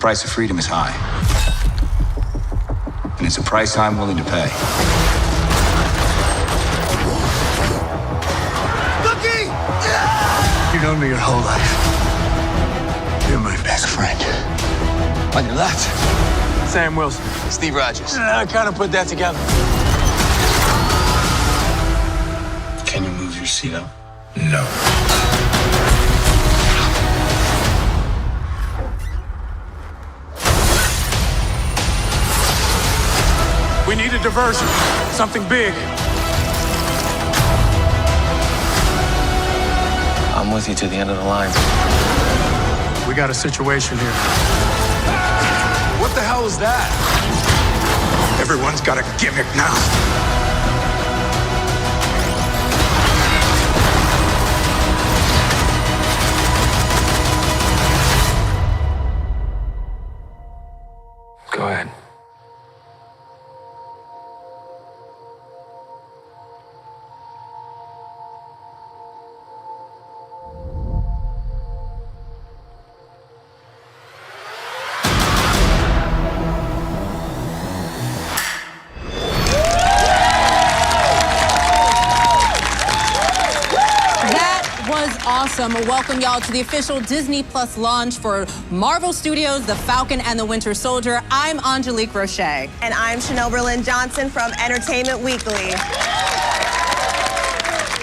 price of freedom is high. And it's a price I'm willing to pay. Bucky! You've known me your whole life. You're my best friend. On your left, Sam Wilson. Steve Rogers. I kind of put that together. Can you move your seat up? No. We need a diversion. Something big. I'm with you to the end of the line. We got a situation here. What the hell is that? Everyone's got a gimmick now. Go ahead. Awesome. Welcome y'all to the official Disney Plus launch for Marvel Studios' The Falcon and the Winter Soldier. I'm Angelique Roche. And I'm Chanel Berlin-Johnson from Entertainment Weekly.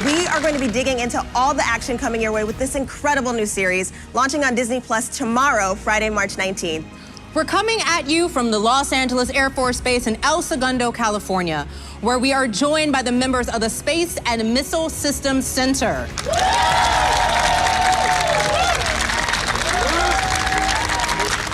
We are going to be digging into all the action coming your way with this incredible new series, launching on Disney Plus tomorrow, Friday, March 19th. We're coming at you from the Los Angeles Air Force Base in El Segundo, California, where we are joined by the members of the Space and Missile Systems Center.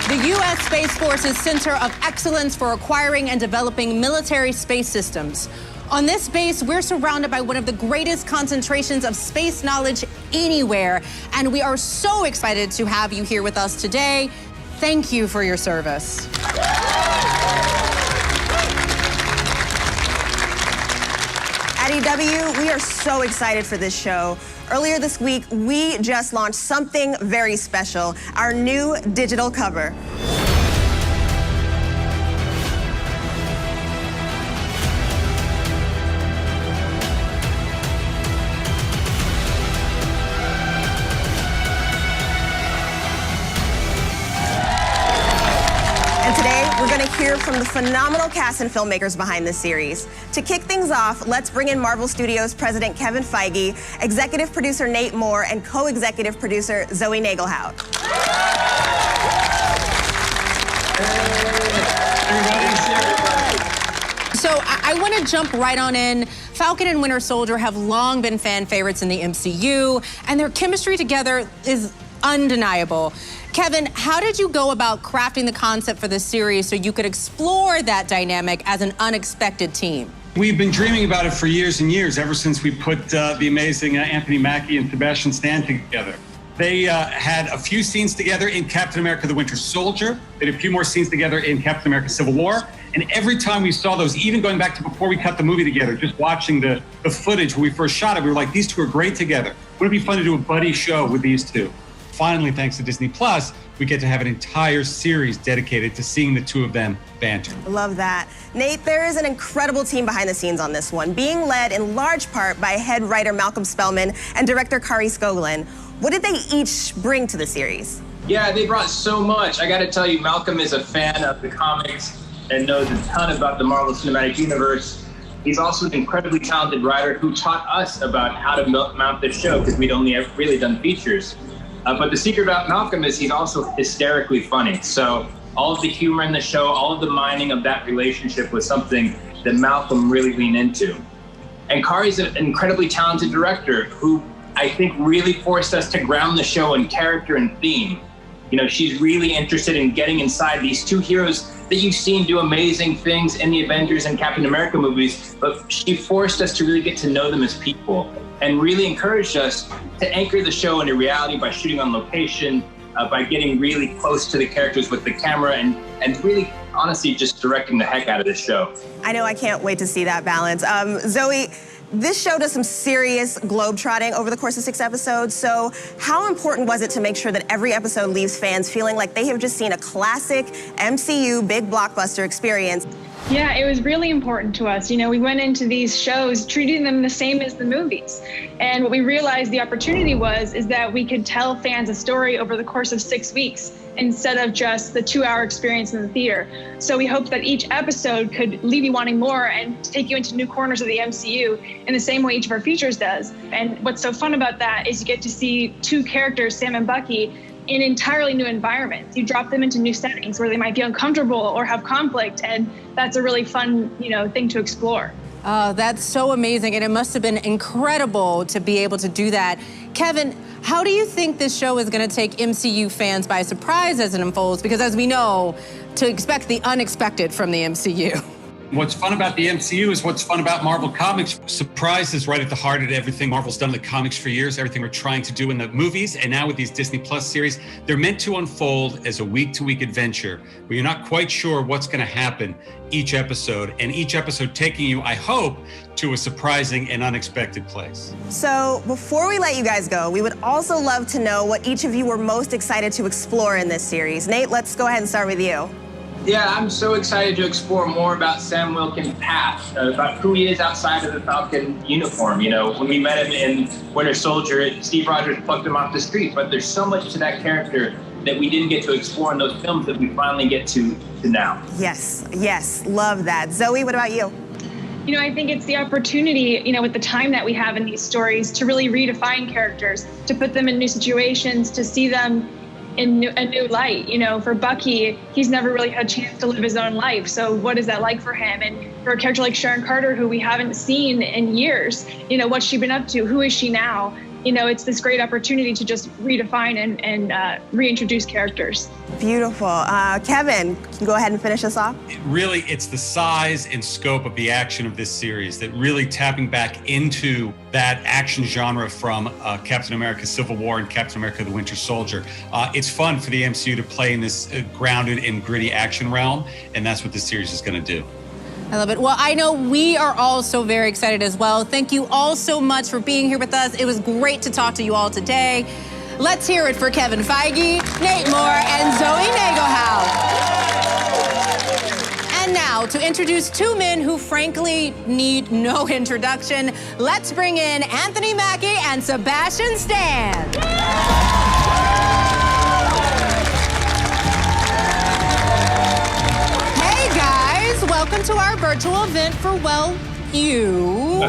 The U.S. Space Force's Center of Excellence for Acquiring and Developing Military Space Systems. On this base, we're surrounded by one of the greatest concentrations of space knowledge anywhere, and we are so excited to have you here with us today. Thank you for your service. At EW, we are so excited for this show. Earlier this week, we just launched something very special, our new digital cover. And today, we're going to hear from the phenomenal cast and filmmakers behind this series. To kick things off, let's bring in Marvel Studios President Kevin Feige, executive producer Nate Moore, and co-executive producer Zoe Nagelhout. So I want to jump right on in. Falcon and Winter Soldier have long been fan favorites in the MCU, and their chemistry together is undeniable. Kevin, how did you go about crafting the concept for this series so you could explore that dynamic as an unexpected team? We've been dreaming about it for years and years, ever since we put the amazing Anthony Mackie and Sebastian Stan together. They had a few scenes together in Captain America the Winter Soldier. They had a few more scenes together in Captain America Civil War. And every time we saw those, even going back to before we cut the movie together, just watching the footage when we first shot it, we were like, these two are great together. Wouldn't it be fun to do a buddy show with these two? Finally, thanks to Disney Plus, we get to have an entire series dedicated to seeing the two of them banter. Love that. Nate, there is an incredible team behind the scenes on this one, being led in large part by head writer Malcolm Spellman and director Kari Skogland. What did they each bring to the series? Yeah, they brought so much. I got to tell you, Malcolm is a fan of the comics and knows a ton about the Marvel Cinematic Universe. He's also an incredibly talented writer who taught us about how to mount this show because we'd only ever really done features. But the secret about Malcolm is he's also hysterically funny. So all of the humor in the show, all of the mining of that relationship was something that Malcolm really leaned into. And Kari's an incredibly talented director who I think really forced us to ground the show in character and theme. You know, she's really interested in getting inside these two heroes that you've seen do amazing things in the Avengers and Captain America movies, but she forced us to really get to know them as people and really encouraged us to anchor the show into reality by shooting on location, by getting really close to the characters with the camera and really, honestly, just directing the heck out of this show. I know, I can't wait to see that balance. Zoe, This show does some serious globetrotting over the course of 6 episodes, so how important was it to make sure that every episode leaves fans feeling like they have just seen a classic MCU big blockbuster experience? Yeah, it was really important to us. You know, we went into these shows treating them the same as the movies. And what we realized the opportunity is that we could tell fans a story over the course of 6 weeks instead of just the 2-hour experience in the theater. So we hoped that each episode could leave you wanting more and take you into new corners of the MCU in the same way each of our features does. And what's so fun about that is you get to see 2 characters, Sam and Bucky, in entirely new environments. You drop them into new settings where they might be uncomfortable or have conflict, and that's a really fun, thing to explore. Oh, that's so amazing, and it must have been incredible to be able to do that. Kevin, how do you think this show is going to take MCU fans by surprise as it unfolds? Because as we know, to expect the unexpected from the MCU. What's fun about the MCU is what's fun about Marvel Comics. Surprise is right at the heart of everything Marvel's done in the comics for years, everything we're trying to do in the movies, and now with these Disney Plus series, they're meant to unfold as a week-to-week adventure where you're not quite sure what's going to happen each episode, and each episode taking you, I hope, to a surprising and unexpected place. So before we let you guys go, we would also love to know what each of you were most excited to explore in this series. Nate, let's go ahead and start with you. Yeah, I'm so excited to explore more about Sam Wilson's past, about who he is outside of the Falcon uniform. You know, when we met him in Winter Soldier, Steve Rogers plucked him off the street, but there's so much to that character that we didn't get to explore in those films that we finally get to now. Yes, love that. Zoe, what about you? You know, I think it's the opportunity, with the time that we have in these stories to really redefine characters, to put them in new situations, to see them in a new light. For Bucky, he's never really had a chance to live his own life. So what is that like for him? And for a character like Sharon Carter, who we haven't seen in years, what's she been up to? Who is she now? It's this great opportunity to just redefine and reintroduce characters. Beautiful. Kevin, can you go ahead and finish us off? It's the size and scope of the action of this series that really tapping back into that action genre from Captain America Civil War and Captain America the Winter Soldier. It's fun for the MCU to play in this grounded and gritty action realm, and that's what this series is going to do. I love it. Well, I know we are all so very excited as well. Thank you all so much for being here with us. It was great to talk to you all today. Let's hear it for Kevin Feige, Nate Moore, and Zoe Nagelhout. And now, to introduce 2 men who frankly need no introduction, let's bring in Anthony Mackie and Sebastian Stan. Welcome to our virtual event for, you.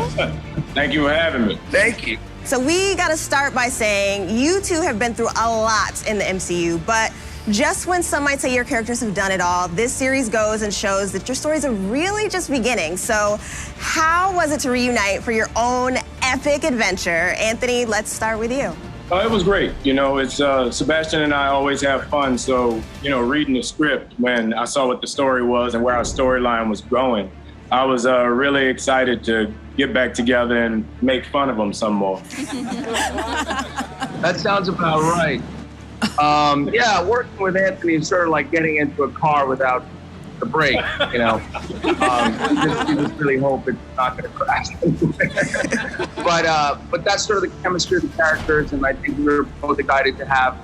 Thank you for having me. Thank you. So we got to start by saying you 2 have been through a lot in the MCU, but just when some might say your characters have done it all, this series goes and shows that your stories are really just beginning. So how was it to reunite for your own epic adventure? Anthony, let's start with you. It was great. It's Sebastian and I always have fun. So, reading the script, when I saw what the story was and where our storyline was going, I was really excited to get back together and make fun of him some more. That sounds about right. Working with Anthony is sort of like getting into a car without the brake, you just really hope it's not going to crash. But that's sort of the chemistry of the characters, and I think we were both excited to have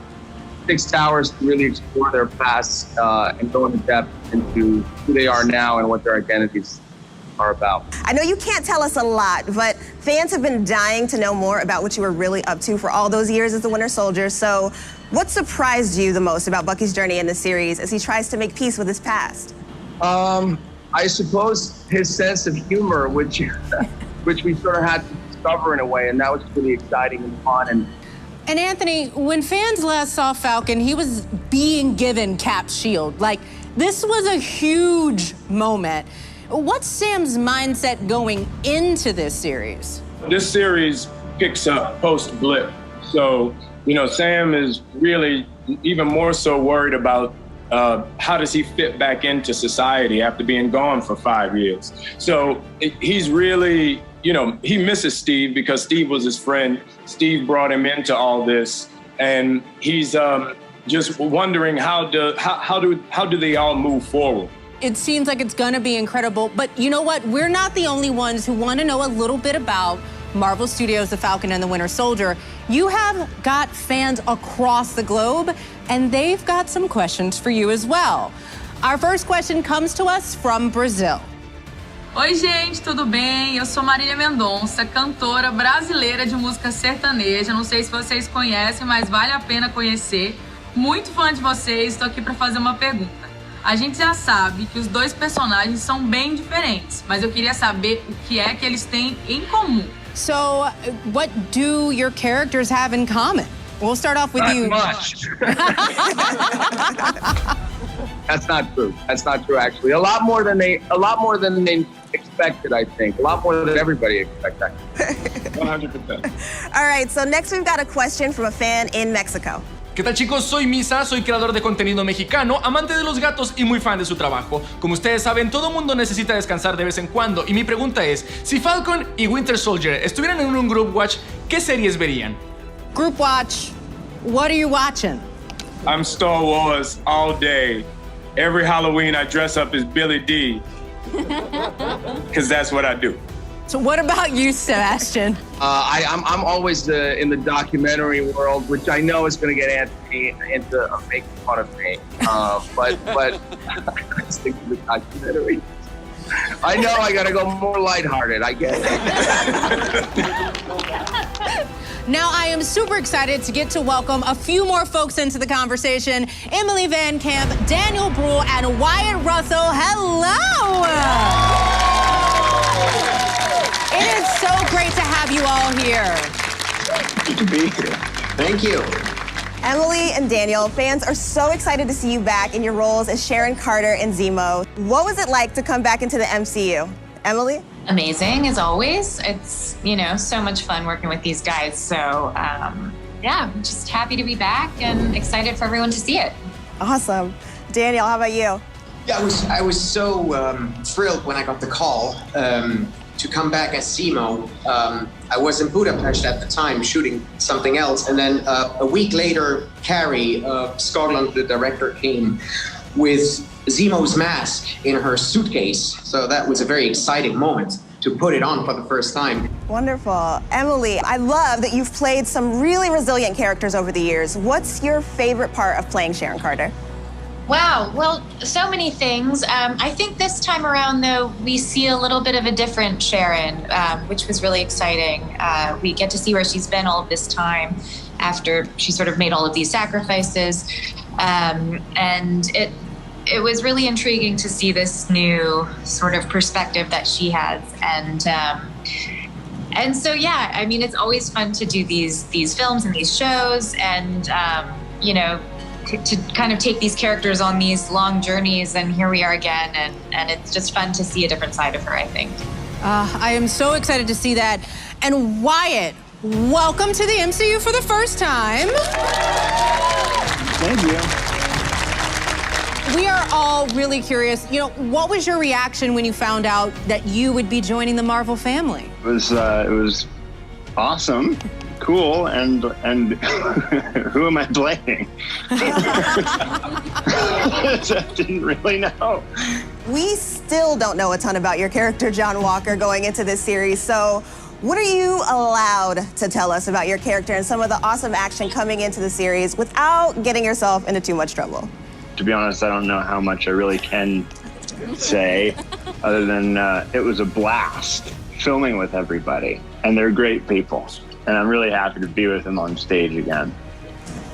6 hours to really explore their past and go into depth into who they are now and what their identities are about. I know you can't tell us a lot, but fans have been dying to know more about what you were really up to for all those years as the Winter Soldier. So what surprised you the most about Bucky's journey in the series as he tries to make peace with his past? I suppose his sense of humor, which we sort of had to discover in a way, and that was really exciting and fun. And Anthony, when fans last saw Falcon, he was being given Cap's shield. This was a huge moment. What's Sam's mindset going into this series? This series picks up post-blip. So, Sam is really even more so worried about how does he fit back into society after being gone for 5 years. So he's really, he misses Steve because Steve was his friend. Steve brought him into all this, and he's just wondering how do they all move forward. It seems like it's gonna be incredible, but you know what? We're not the only ones who want to know a little bit about Marvel Studios' The Falcon and the Winter Soldier. You have got fans across the globe, and they've got some questions for you as well. Our first question comes to us from Brazil. Oi, gente, tudo bem? Eu sou Marília Mendonça, cantora brasileira de música sertaneja. Não sei se vocês conhecem, mas vale a pena conhecer. Muito fã de vocês, estou aqui para fazer uma pergunta. A gente já sabe que os dois personagens são bem diferentes, mas eu queria saber o que é que eles têm em comum. So, what do your characters have in common? We'll start off with you. Not much. That's not true. That's not true, actually. A lot more than they expected, I think. A lot more than everybody expected. 100%. All right, so next we've got a question from a fan in Mexico. ¿Qué tal, chicos? Soy Misa, soy creador de contenido mexicano, amante de los gatos y muy fan de su trabajo. Como ustedes saben, todo mundo necesita descansar de vez en cuando y mi pregunta es, si Falcon y Winter Soldier estuvieran en un group watch, ¿qué series verían? Group watch, what are you watching? I'm Star Wars all day. Every Halloween I dress up as Billy D. Because that's what I do. So what about you, Sebastian? I'm always in the documentary world, which I know is going to get Anthony into making fun of me. But I stick to the documentary. I know I got to go more lighthearted. I get it. Now, I am super excited to get to welcome a few more folks into the conversation. Emily Van Camp, Daniel Bruhl, and Wyatt Russell. Hello! It is so great to have you all here. Good to be here. Thank you. Emily and Daniel, fans are so excited to see you back in your roles as Sharon Carter and Zemo. What was it like to come back into the MCU? Emily? Amazing, as always. It's, so much fun working with these guys. So, yeah, I'm just happy to be back and excited for everyone to see it. Awesome. Daniel, how about you? Yeah, I was so thrilled when I got the call to come back as Zemo. I was in Budapest at the time shooting something else, and then a week later, Carrie Scotland, the director, came with Zemo's mask in her suitcase. So that was a very exciting moment to put it on for the first time. Wonderful. Emily, I love that you've played some really resilient characters over the years. What's your favorite part of playing Sharon Carter? Wow, well, so many things. I think this time around, though, we see a little bit of a different Sharon, which was really exciting. We get to see where she's been all of this time after she sort of made all of these sacrifices. And it was really intriguing to see this new sort of perspective that she has. And so, yeah, I mean, it's always fun to do these films and these shows and, to kind of take these characters on these long journeys, and here we are again, and it's just fun to see a different side of her, I think. I am so excited to see that. And Wyatt, welcome to the MCU for the first time. Thank you. We are all really curious. What was your reaction when you found out that you would be joining the Marvel family? It was awesome. Cool, and who am I blaming? I didn't really know. We still don't know a ton about your character, John Walker, going into this series. So what are you allowed to tell us about your character and some of the awesome action coming into the series without getting yourself into too much trouble? To be honest, I don't know how much I really can say, other than it was a blast filming with everybody, and they're great people. And I'm really happy to be with him on stage again.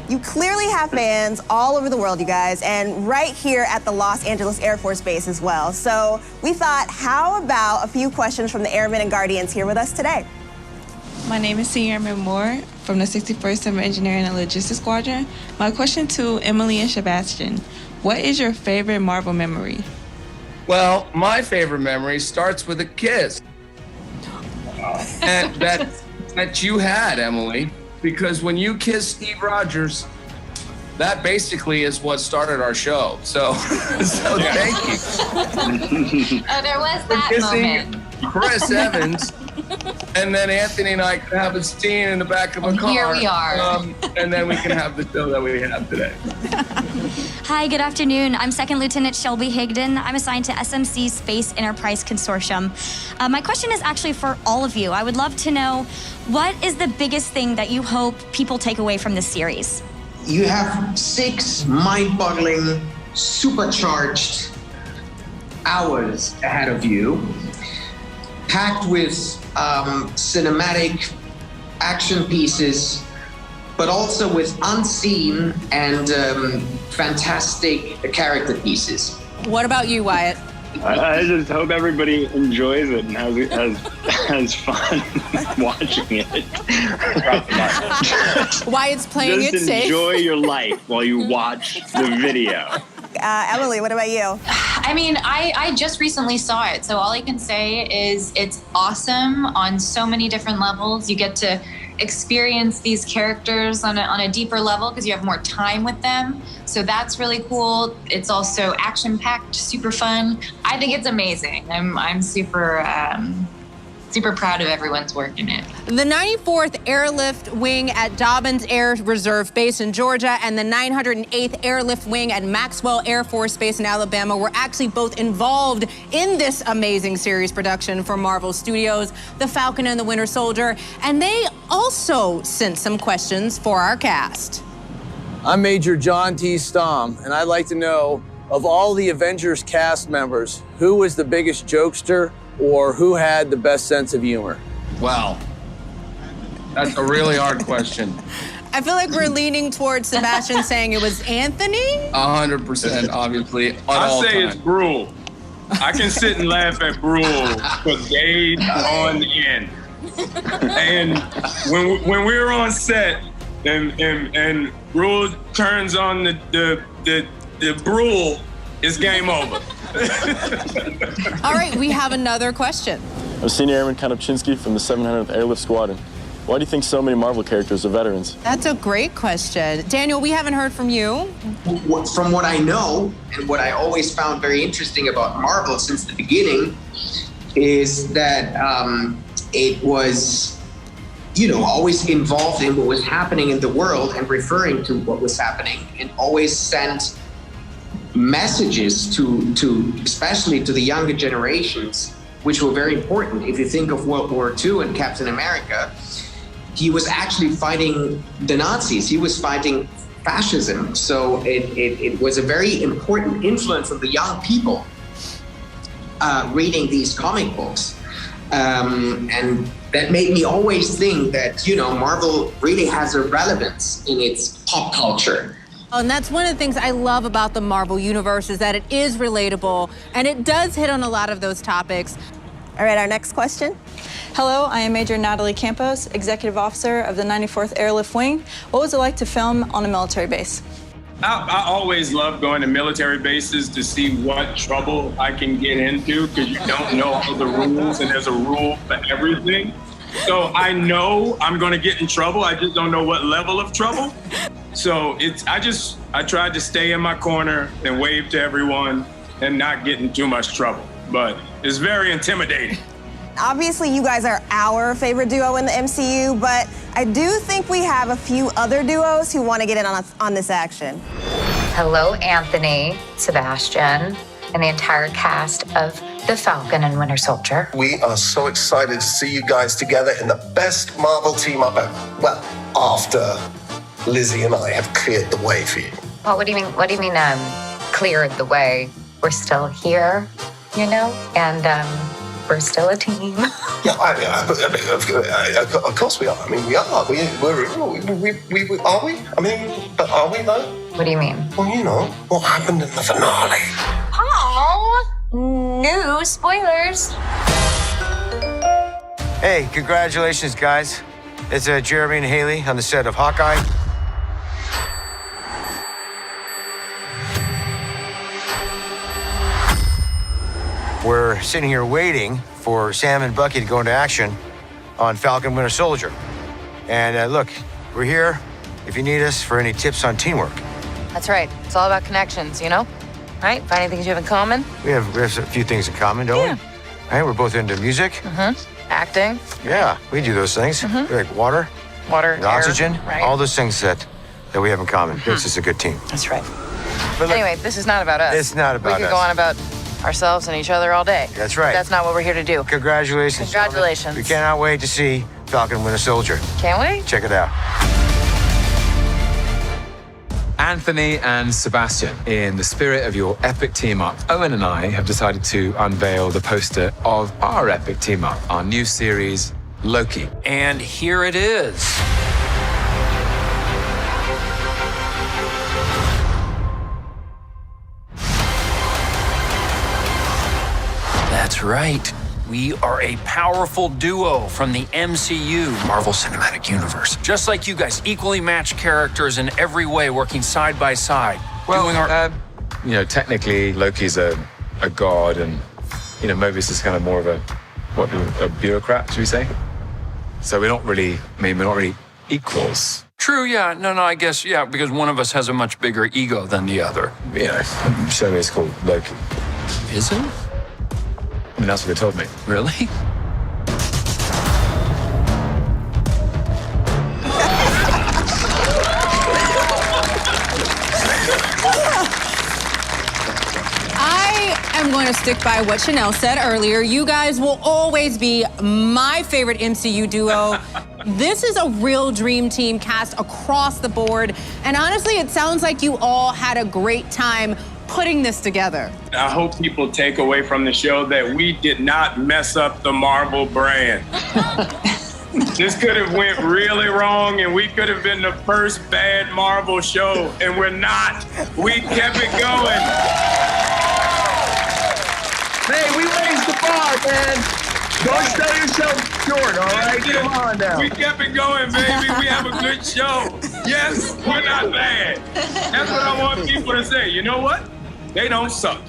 You clearly have fans all over the world, you guys, and right here at the Los Angeles Air Force Base as well. So we thought, how about a few questions from the Airmen and Guardians here with us today? My name is Senior Airman Moore from the 61st Civil Engineering and Logistics Squadron. My question to Emily and Sebastian, what is your favorite Marvel memory? Well, my favorite memory starts with a kiss. And that you had, Emily, because when you kissed Steve Rogers, that basically is what started our show. So thank you. Oh, there was that moment. Chris Evans, and then Anthony and I can have a scene in the back of a car. Here we are. And then we can have the show that we have today. Hi, good afternoon. I'm Second Lieutenant Shelby Higdon. I'm assigned to SMC's Space Enterprise Consortium. My question is actually for all of you. I would love to know, what is the biggest thing that you hope people take away from this series? You have 6 mind-boggling, supercharged hours ahead of you, packed with cinematic action pieces, but also with unseen and fantastic character pieces. What about you, Wyatt? I just hope everybody enjoys it and has fun watching it. Wyatt's playing it Just safe. enjoy your life while you watch the video. Emily, what about you? I mean, I just recently saw it, so all I can say is it's awesome on so many different levels. You get to experience these characters on a deeper level because you have more time with them. So that's really cool. It's also action-packed, super fun. I think it's amazing. I'm super proud of everyone's work in it. The 94th Airlift Wing at Dobbins Air Reserve Base in Georgia and the 908th Airlift Wing at Maxwell Air Force Base in Alabama were actually both involved in this amazing series production for Marvel Studios, The Falcon and the Winter Soldier, and they also sent some questions for our cast. I'm Major John T. Stom, and I'd like to know, of all the Avengers cast members, who was the biggest jokester or who had the best sense of humor? Wow. That's a really hard question. I feel like we're leaning towards Sebastian saying it was Anthony. 100%, obviously. I say it's Brule. I can sit and laugh at Brule for days on end. And when we're on set and Brule turns on the Brule, it's game over. All right, we have another question. I'm Senior Airman Konopchinsky from the 700th Airlift Squadron. Why do you think so many Marvel characters are veterans? That's a great question. Daniel, we haven't heard from you. From what I know, and what I always found very interesting about Marvel since the beginning, is that it was, always involved in what was happening in the world and referring to what was happening, and always sent messages to especially to the younger generations, which were very important. If you think of World War II and Captain America, he was actually fighting the Nazis. He was fighting fascism. So it was a very important influence of the young people reading these comic books. And that made me always think that, Marvel really has a relevance in its pop culture. And that's one of the things I love about the Marvel Universe, is that it is relatable and it does hit on a lot of those topics. All right, our next question. Hello, I am Major Natalie Campos, Executive Officer of the 94th Airlift Wing. What was it like to film on a military base? I always love going to military bases to see what trouble I can get into, because you don't know all the rules and there's a rule for everything. So I know I'm going to get in trouble. I just don't know what level of trouble. So I tried to stay in my corner and wave to everyone and not get in too much trouble. But it's very intimidating. Obviously, you guys are our favorite duo in the MCU, but I do think we have a few other duos who want to get in on this action. Hello, Anthony, Sebastian, and the entire cast of The Falcon and Winter Soldier. We are so excited to see you guys together in the best Marvel team up ever. Well, after Lizzie and I have cleared the way for you. Well, what do you mean, cleared the way? We're still here, and we're still a team. Yeah, of course we are. I mean, we are. Are we? I mean, but are we though? What do you mean? Well, what happened in the finale. Oh, no spoilers. Hey, congratulations, guys. It's Jeremy and Haley on the set of Hawkeye. We're sitting here waiting for Sam and Bucky to go into action on Falcon and Winter Soldier. And look, we're here if you need us for any tips on teamwork. That's right. It's all about connections, Right? Finding things you have in common. We have a few things in common, don't we? Right? We're both into music. Mm-hmm. Acting. Yeah, we do those things. Mm-hmm. We like water, air, oxygen, right. all those things that we have in common. Makes us a good team. That's right. But look, anyway, this is not about us. It's not about us. We could go on about ourselves and each other all day. That's right. That's not what we're here to do. Congratulations. Congratulations. Gentlemen. We cannot wait to see Falcon and Winter Soldier. Can't we? Check it out. Anthony and Sebastian, in the spirit of your epic team-up, Owen and I have decided to unveil the poster of our epic team-up, our new series, Loki. And here it is. That's right. We are a powerful duo from the MCU, Marvel Cinematic Universe. Just like you guys, equally matched characters in every way, working side by side. Well, technically, Loki's a god, and, Mobius is kind of more of a bureaucrat, should we say? So we're not really equals. True, yeah. No, I guess, yeah, because one of us has a much bigger ego than the other. Show me it's called Loki. Is it? I mean, that's what they told me. Really? I'm going to stick by what Chanel said earlier. You guys will always be my favorite MCU duo. This is a real dream team cast across the board. And honestly, it sounds like you all had a great time putting this together. I hope people take away from the show that we did not mess up the Marvel brand. This could have went really wrong, and we could have been the first bad Marvel show, and we're not. We kept it going. Hey, we raised the bar, man. Don't sell yourself short, all right? Come on now. We kept it going, baby. We have a good show. Yes, we're not bad. That's what I want people to say. You know what? They don't suck.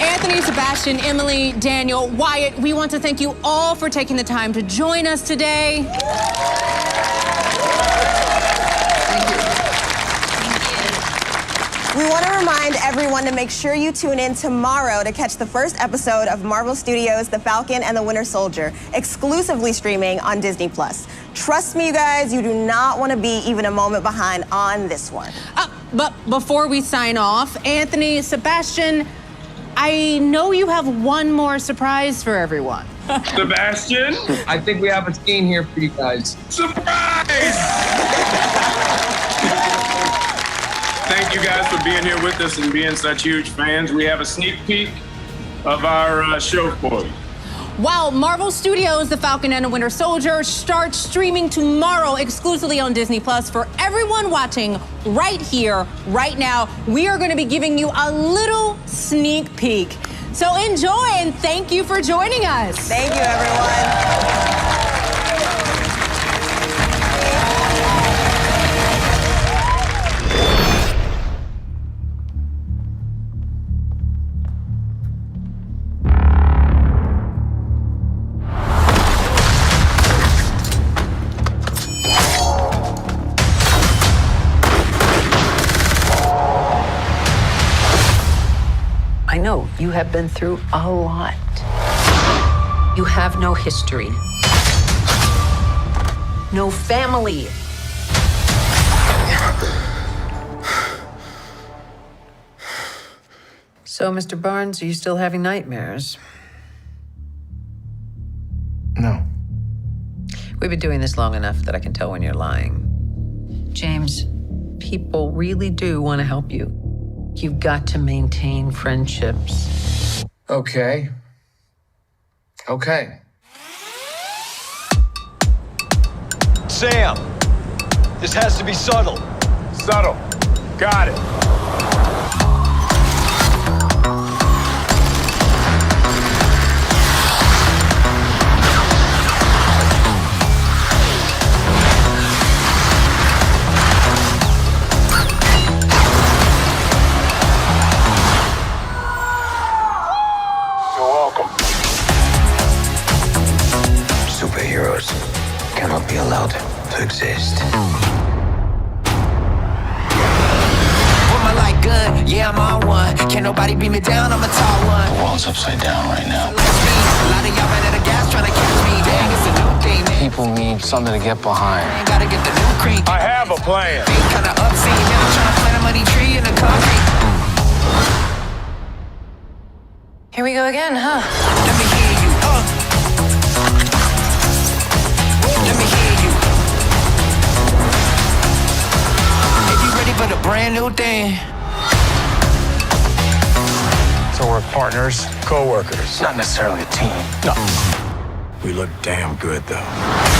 Anthony, Sebastian, Emily, Daniel, Wyatt, we want to thank you all for taking the time to join us today. We want to remind everyone to make sure you tune in tomorrow to catch the first episode of Marvel Studios' The Falcon and the Winter Soldier, exclusively streaming on Disney Plus. Trust me, you guys, you do not want to be even a moment behind on this one. But before we sign off, Anthony, Sebastian, I know you have one more surprise for everyone. Sebastian? I think we have a scene here for you guys. Surprise! Thank you guys for being here with us and being such huge fans. We have a sneak peek of our show for you. Wow, Marvel Studios' The Falcon and the Winter Soldier starts streaming tomorrow exclusively on Disney Plus. For everyone watching right here, right now, we are going to be giving you a little sneak peek. So enjoy, and thank you for joining us. Thank you, everyone. I know you have been through a lot. You have no history, no family. So, Mr. Barnes, are you still having nightmares? No. We've been doing this long enough that I can tell when you're lying. James, people really do want to help you. You've got to maintain friendships. Okay. Sam, this has to be subtle. Subtle. Got it. Superheroes cannot be allowed to exist. What my life good? Yeah, I'm on one. Can't nobody beat me down, I'm a tall one. The world's upside down right now. A lot of y'all ran out of gas trying to catch me. Dang, it's a new thing. People need need something to get behind. I have a plan. Here we go again, huh? Let me hear you. Let me hear you. If you ready for the brand new thing. So we're partners, co-workers. Not necessarily a team. No. We look damn good, though.